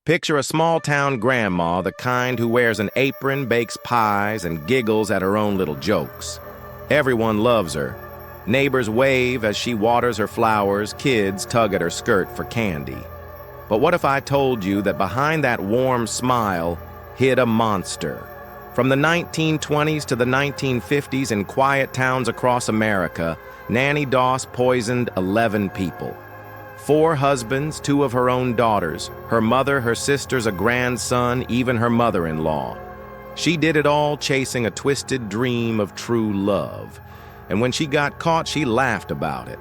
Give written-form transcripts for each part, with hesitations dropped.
Picture a small-town grandma, the kind who wears an apron, bakes pies, and giggles at her own little jokes. Everyone loves her. Neighbors wave as she waters her flowers, kids tug at her skirt for candy. But what if I told you that behind that warm smile hid a monster? From the 1920s to the 1950s in quiet towns across America, Nannie Doss poisoned 11 people. 4 husbands, 2 of her own daughters, her mother, her sisters, a grandson, even her mother-in-law. She did it all chasing a twisted dream of true love. And when she got caught, she laughed about it.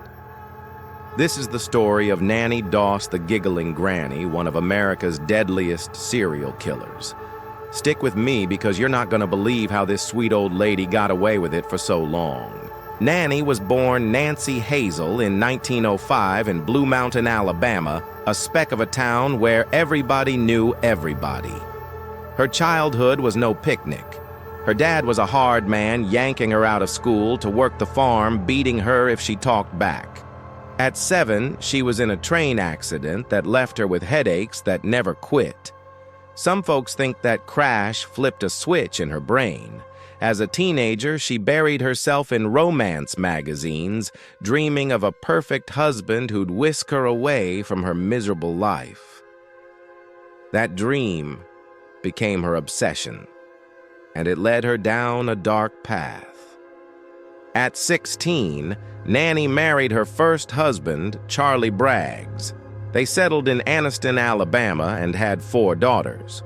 This is the story of Nannie Doss, the Giggling Granny, one of America's deadliest serial killers. Stick with me because you're not going to believe how this sweet old lady got away with it for so long. Nannie was born Nancy Hazel in 1905 in Blue Mountain, Alabama, a speck of a town where everybody knew everybody. Her childhood was no picnic. Her dad was a hard man, yanking her out of school to work the farm, beating her if she talked back. At 7, she was in a train accident that left her with headaches that never quit. Some folks think that crash flipped a switch in her brain. As a teenager, she buried herself in romance magazines, dreaming of a perfect husband who'd whisk her away from her miserable life. That dream became her obsession, and it led her down a dark path. At 16, Nannie married her first husband, Charlie Braggs. They settled in Anniston, Alabama, and had 4 daughters.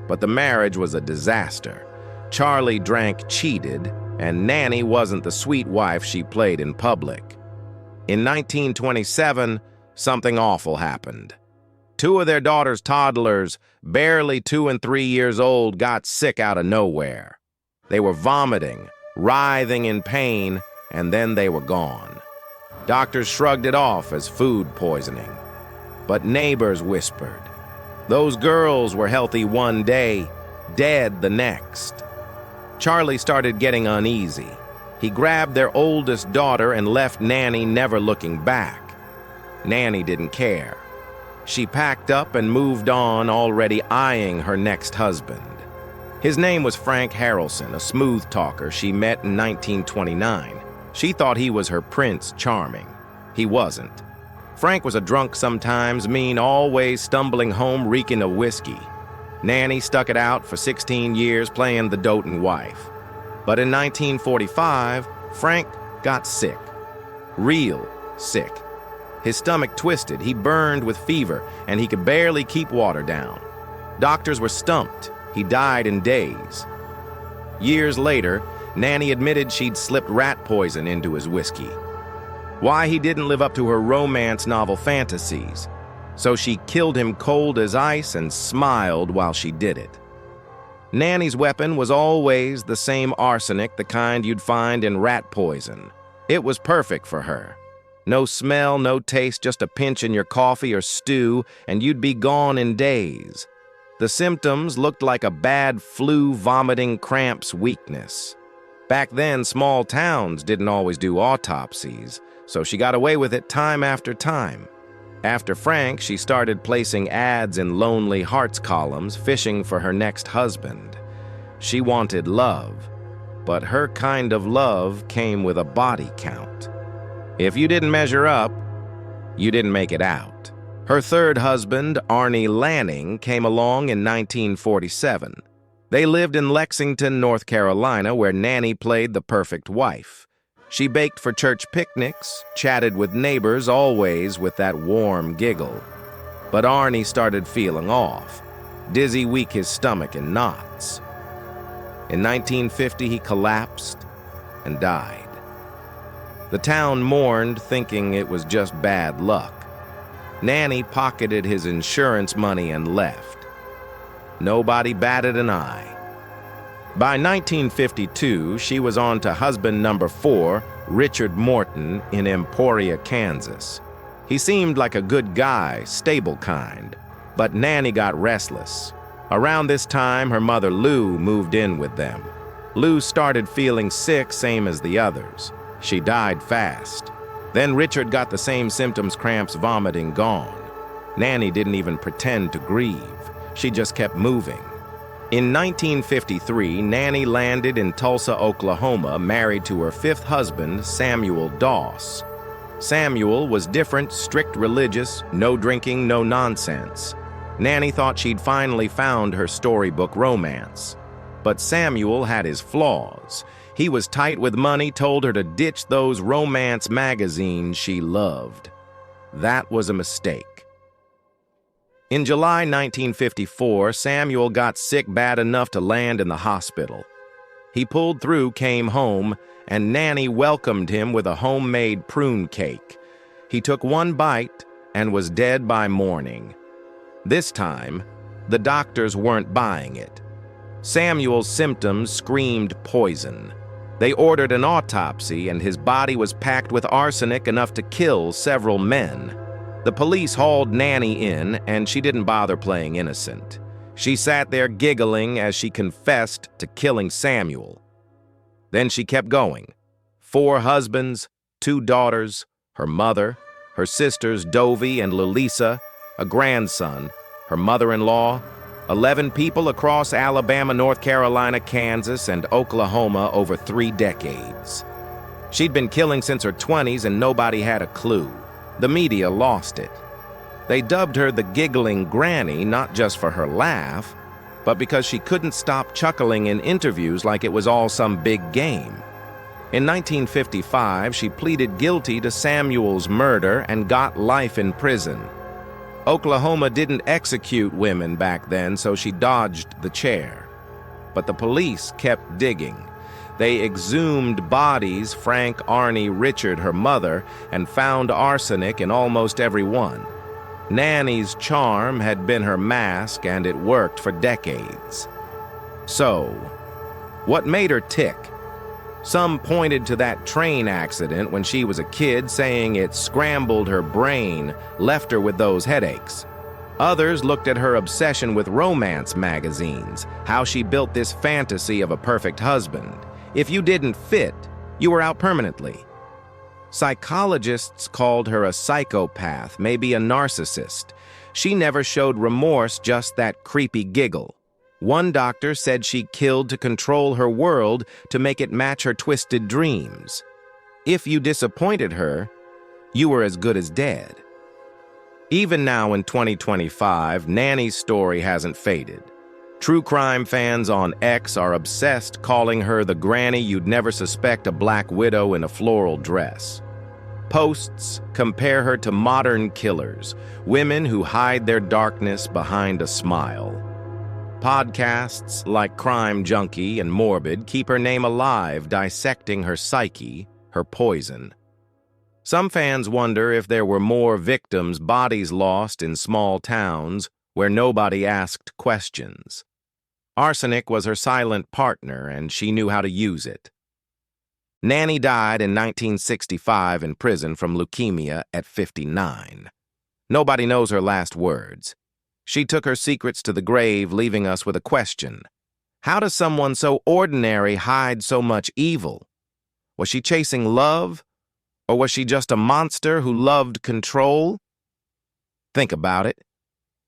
But the marriage was a disaster. Charlie drank, cheated, and Nannie wasn't the sweet wife she played in public. In 1927, something awful happened. 2 of their daughters' toddlers, barely 2 and 3 years old, got sick out of nowhere. They were vomiting, writhing in pain, and then they were gone. Doctors shrugged it off as food poisoning. But neighbors whispered. Those girls were healthy one day, dead the next. Charlie started getting uneasy. He grabbed their oldest daughter and left Nannie, never looking back. Nannie didn't care. She packed up and moved on, already eyeing her next husband. His name was Frank Harrelson, a smooth talker she met in 1929. She thought he was her Prince Charming. He wasn't. Frank was a drunk sometimes, mean, always stumbling home reeking of whiskey. Nannie stuck it out for 16 years playing the doting wife. But in 1945, Frank got sick. Real sick. His stomach twisted, he burned with fever, and he could barely keep water down. Doctors were stumped. He died in days. Years later, Nannie admitted she'd slipped rat poison into his whiskey. Why he didn't live up to her romance novel fantasies. So she killed him cold as ice and smiled while she did it. Nannie's weapon was always the same arsenic, the kind you'd find in rat poison. It was perfect for her. No smell, no taste, just a pinch in your coffee or stew, and you'd be gone in days. The symptoms looked like a bad flu, vomiting, cramps, weakness. Back then, small towns didn't always do autopsies, so she got away with it time after time. After Frank, she started placing ads in Lonely Hearts columns, fishing for her next husband. She wanted love, but her kind of love came with a body count. If you didn't measure up, you didn't make it out. Her third husband, Arnie Lanning, came along in 1947. They lived in Lexington, North Carolina, where Nannie played the perfect wife. She baked for church picnics, chatted with neighbors, always with that warm giggle. But Arnie started feeling off, dizzy, weak, his stomach in knots. In 1950, he collapsed and died. The town mourned, thinking it was just bad luck. Nannie pocketed his insurance money and left. Nobody batted an eye. By 1952, she was on to husband number 4, Richard Morton, in Emporia, Kansas. He seemed like a good guy, stable kind, but Nannie got restless. Around this time, her mother Lou moved in with them. Lou started feeling sick, same as the others. She died fast. Then Richard got the same symptoms, cramps, vomiting, gone. Nannie didn't even pretend to grieve. She just kept moving. In 1953, Nannie landed in Tulsa, Oklahoma, married to her fifth husband, Samuel Doss. Samuel was different, strict religious, no drinking, no nonsense. Nannie thought she'd finally found her storybook romance. But Samuel had his flaws. He was tight with money, told her to ditch those romance magazines she loved. That was a mistake. In July 1954, Samuel got sick bad enough to land in the hospital. He pulled through, came home, and Nannie welcomed him with a homemade prune cake. He took one bite and was dead by morning. This time, the doctors weren't buying it. Samuel's symptoms screamed poison. They ordered an autopsy, and his body was packed with arsenic enough to kill several men. The police hauled Nannie in, and she didn't bother playing innocent. She sat there giggling as she confessed to killing Samuel. Then she kept going. 4 husbands, 2 daughters, her mother, her sisters Dovie and Lilisa, a grandson, her mother-in-law, 11 people across Alabama, North Carolina, Kansas, and Oklahoma over 3 decades. She'd been killing since her 20s, and nobody had a clue. The media lost it. They dubbed her the giggling granny, not just for her laugh, but because she couldn't stop chuckling in interviews like it was all some big game. In 1955, she pleaded guilty to Samuel's murder and got life in prison. Oklahoma didn't execute women back then, so she dodged the chair. But the police kept digging. They exhumed bodies, Frank, Arnie, Richard, her mother, and found arsenic in almost every one. Nannie's charm had been her mask, and it worked for decades. So, what made her tick? Some pointed to that train accident when she was a kid, saying it scrambled her brain, left her with those headaches. Others looked at her obsession with romance magazines, how she built this fantasy of a perfect husband. If you didn't fit, you were out permanently. Psychologists called her a psychopath, maybe a narcissist. She never showed remorse, just that creepy giggle. One doctor said she killed to control her world, to make it match her twisted dreams. If you disappointed her, you were as good as dead. Even now in 2025, Nannie's story hasn't faded. True crime fans on X are obsessed, calling her the granny you'd never suspect a black widow in a floral dress. Posts compare her to modern killers, women who hide their darkness behind a smile. Podcasts like Crime Junkie and Morbid keep her name alive, dissecting her psyche, her poison. Some fans wonder if there were more victims, bodies lost in small towns where nobody asked questions. Arsenic was her silent partner, and she knew how to use it. Nannie died in 1965 in prison from leukemia at 59. Nobody knows her last words. She took her secrets to the grave, leaving us with a question. How does someone so ordinary hide so much evil? Was she chasing love? Or was she just a monster who loved control? Think about it.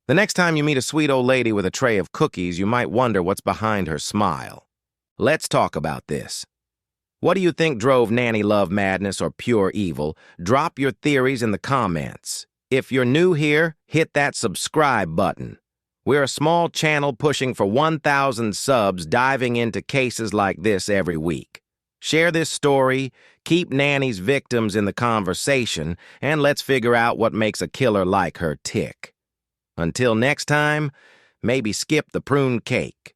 The next time you meet a sweet old lady with a tray of cookies, you might wonder what's behind her smile. Let's talk about this. What do you think drove Nannie love madness or pure evil? Drop your theories in the comments. If you're new here, hit that subscribe button. We're a small channel pushing for 1,000 subs, diving into cases like this every week. Share this story, keep Nannie's victims in the conversation, and let's figure out what makes a killer like her tick. Until next time, maybe skip the prune cake.